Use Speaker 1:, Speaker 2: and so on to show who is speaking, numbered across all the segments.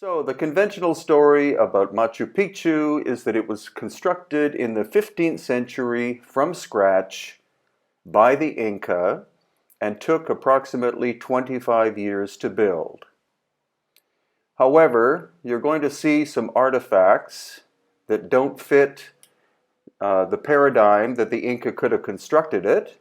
Speaker 1: So the conventional story about Machu Picchu is that it was constructed in the 15th century from scratch by the Inca and took approximately 25 years to build. However, you're going to see some artifacts that don't fit the paradigm that the Inca could have constructed it.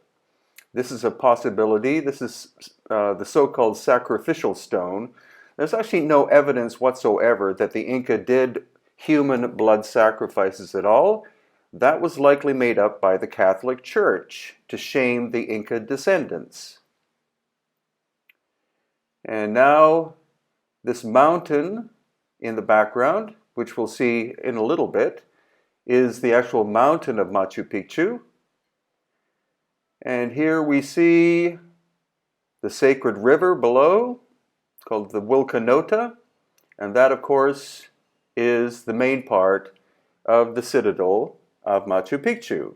Speaker 1: This is a possibility. This is the so-called sacrificial stone. There's actually no evidence whatsoever that the Inca did human blood sacrifices at all. That was likely made up by the Catholic Church to shame the Inca descendants. And now this mountain in the background, which we'll see in a little bit, is the actual mountain of Machu Picchu. And here we see the sacred river below, called the Wilcanota, and that, of course, is the main part of the citadel of Machu Picchu.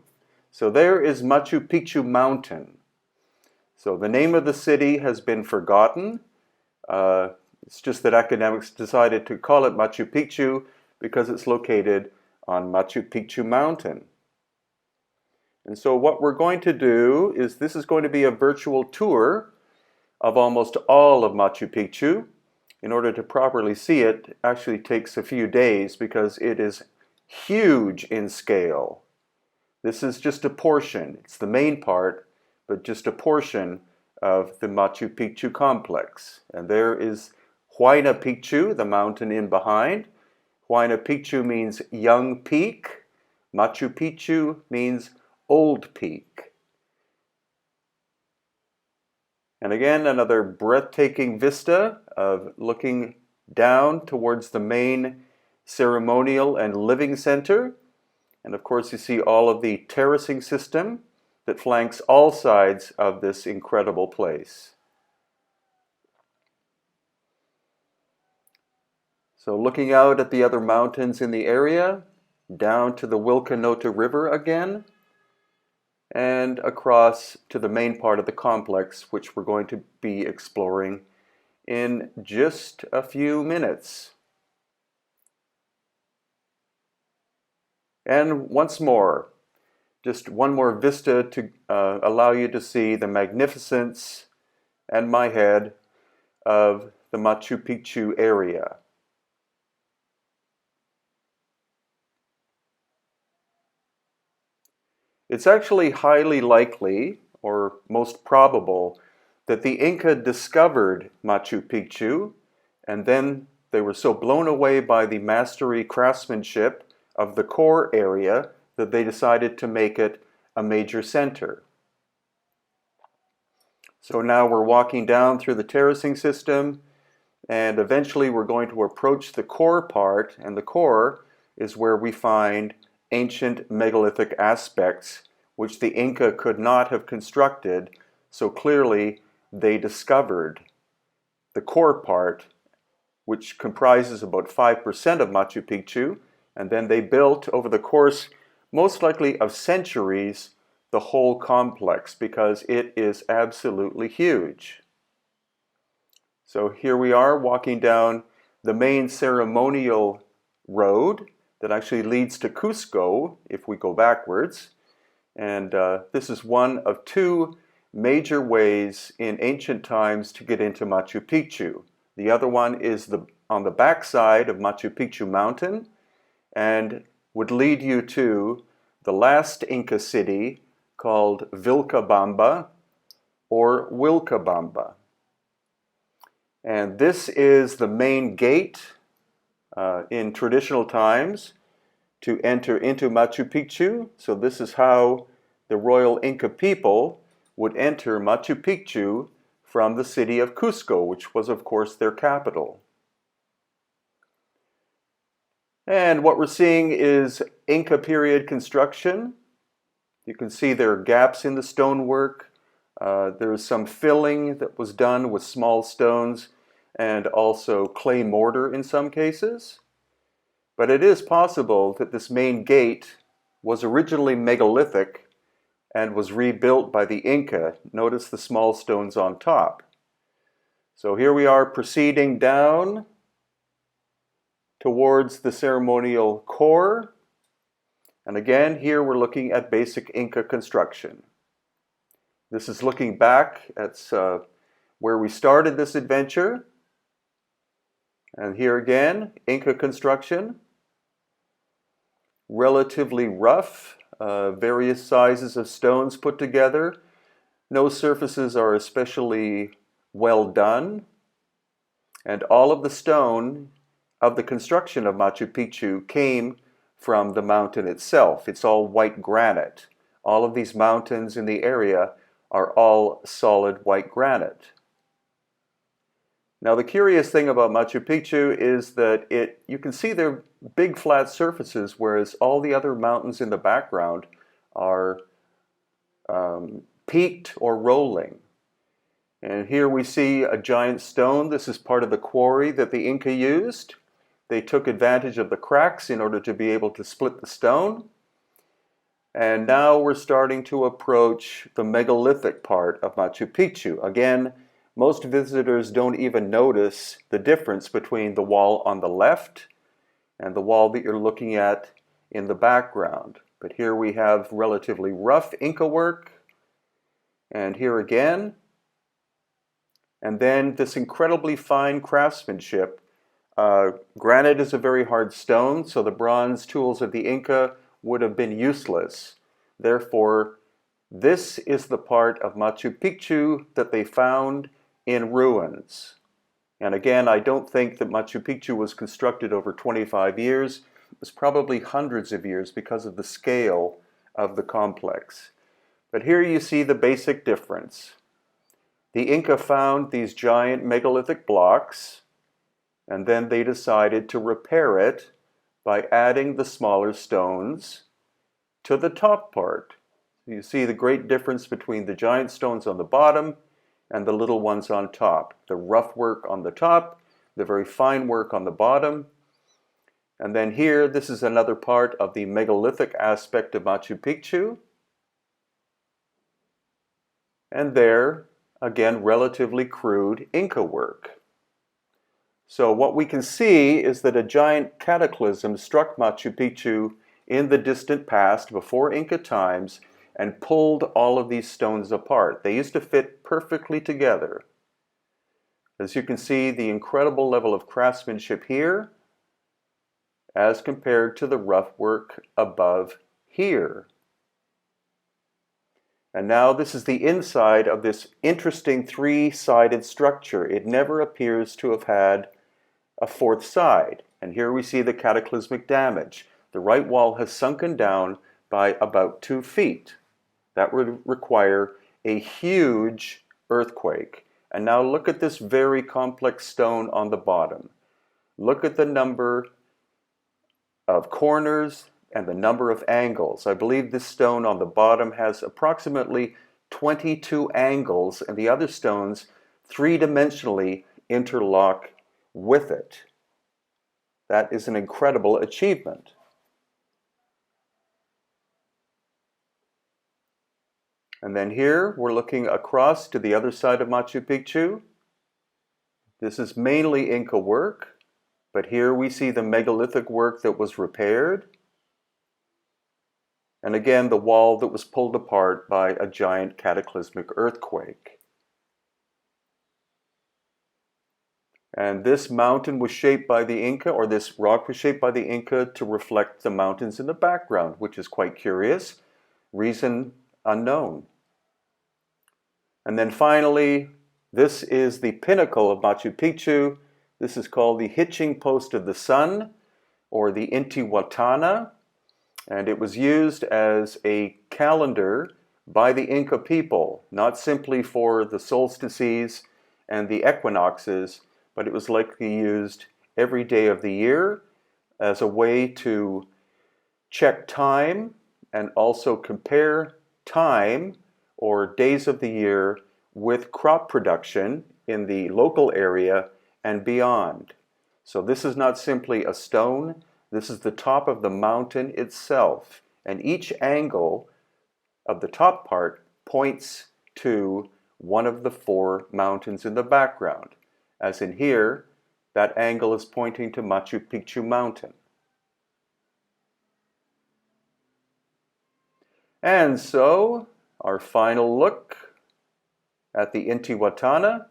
Speaker 1: So there is Machu Picchu Mountain. So the name of the city has been forgotten. It's just that academics decided to call it Machu Picchu because it's located on Machu Picchu Mountain. And so what we're going to do is, this is going to be a virtual tour of almost all of Machu Picchu. In order to properly see it, actually takes a few days because it is huge in scale. This is just a portion. It's the main part, but just a portion of the Machu Picchu complex. And there is Huayna Picchu, the mountain in behind. Huayna Picchu means young peak. Machu Picchu means old peak. And again, another breathtaking vista of looking down towards the main ceremonial and living center. And of course, you see all of the terracing system that flanks all sides of this incredible place. So looking out at the other mountains in the area, down to the Wilcanota River again, and across to the main part of the complex, which we're going to be exploring in just a few minutes. And once more, just one more vista to allow you to see the magnificence and my head of the Machu Picchu area. It's actually highly likely, or most probable, that the Inca discovered Machu Picchu, and then they were so blown away by the mastery craftsmanship of the core area that they decided to make it a major center. So now we're walking down through the terracing system, and eventually we're going to approach the core part, and the core is where we find ancient megalithic aspects which the Inca could not have constructed, so clearly they discovered the core part, which comprises about 5% of Machu Picchu, and then they built over the course, most likely of centuries, the whole complex, because it is absolutely huge. So here we are walking down the main ceremonial road that actually leads to Cusco, if we go backwards. And this is one of two major ways in ancient times to get into Machu Picchu. The other one is on the backside of Machu Picchu Mountain and would lead you to the last Inca city called Vilcabamba or Wilcabamba. And this is the main gate in traditional times to enter into Machu Picchu. So this is how the royal Inca people would enter Machu Picchu from the city of Cusco, which was of course their capital. And what we're seeing is Inca period construction. You can see there are gaps in the stonework. There's some filling that was done with small stones and also clay mortar in some cases. But it is possible that this main gate was originally megalithic and was rebuilt by the Inca. Notice the small stones on top. So here we are proceeding down towards the ceremonial core. And again, here we're looking at basic Inca construction. This is looking back at where we started this adventure. And here again, Inca construction. Relatively rough, various sizes of stones put together. No surfaces are especially well done. And all of the stone of the construction of Machu Picchu came from the mountain itself. It's all white granite. All of these mountains in the area are all solid white granite. Now the curious thing about Machu Picchu is that you can see they're big flat surfaces, whereas all the other mountains in the background are peaked or rolling. And here we see a giant stone. This is part of the quarry that the Inca used. They took advantage of the cracks in order to be able to split the stone. And now we're starting to approach the megalithic part of Machu Picchu. Again, most visitors don't even notice the difference between the wall on the left and the wall that you're looking at in the background. But here we have relatively rough Inca work. And here again. And then this incredibly fine craftsmanship. Granite is a very hard stone, so the bronze tools of the Inca would have been useless. Therefore, this is the part of Machu Picchu that they found in ruins. And again, I don't think that Machu Picchu was constructed over 25 years. It was probably hundreds of years because of the scale of the complex. But here you see the basic difference. The Inca found these giant megalithic blocks, and then they decided to repair it by adding the smaller stones to the top part. You see the great difference between the giant stones on the bottom and the little ones on top. The rough work on the top, the very fine work on the bottom. And then here, this is another part of the megalithic aspect of Machu Picchu. And there, again, relatively crude Inca work. So what we can see is that a giant cataclysm struck Machu Picchu in the distant past, before Inca times, and pulled all of these stones apart. They used to fit perfectly together. As you can see, the incredible level of craftsmanship here, as compared to the rough work above here. And now this is the inside of this interesting three-sided structure. It never appears to have had a fourth side. And here we see the cataclysmic damage. The right wall has sunken down by about 2 feet. That would require a huge earthquake. And now look at this very complex stone on the bottom. Look at the number of corners and the number of angles. I believe this stone on the bottom has approximately 22 angles, and the other stones three-dimensionally interlock with it. That is an incredible achievement. And then here we're looking across to the other side of Machu Picchu. This is mainly Inca work, but here we see the megalithic work that was repaired. And again, the wall that was pulled apart by a giant cataclysmic earthquake. And this mountain was shaped by the Inca, or this rock was shaped by the Inca to reflect the mountains in the background, which is quite curious. Reason unknown. And then finally, this is the pinnacle of Machu Picchu. This is called the hitching post of the sun, or the Intiwatana. And it was used as a calendar by the Inca people, not simply for the solstices and the equinoxes, but it was likely used every day of the year as a way to check time and also compare time or days of the year with crop production in the local area and beyond. So this is not simply a stone. This is the top of the mountain itself, and each angle of the top part points to one of the 4 mountains in the background. As in here, That angle is pointing to Machu Picchu Mountain. And so, our final look at the Intiwatana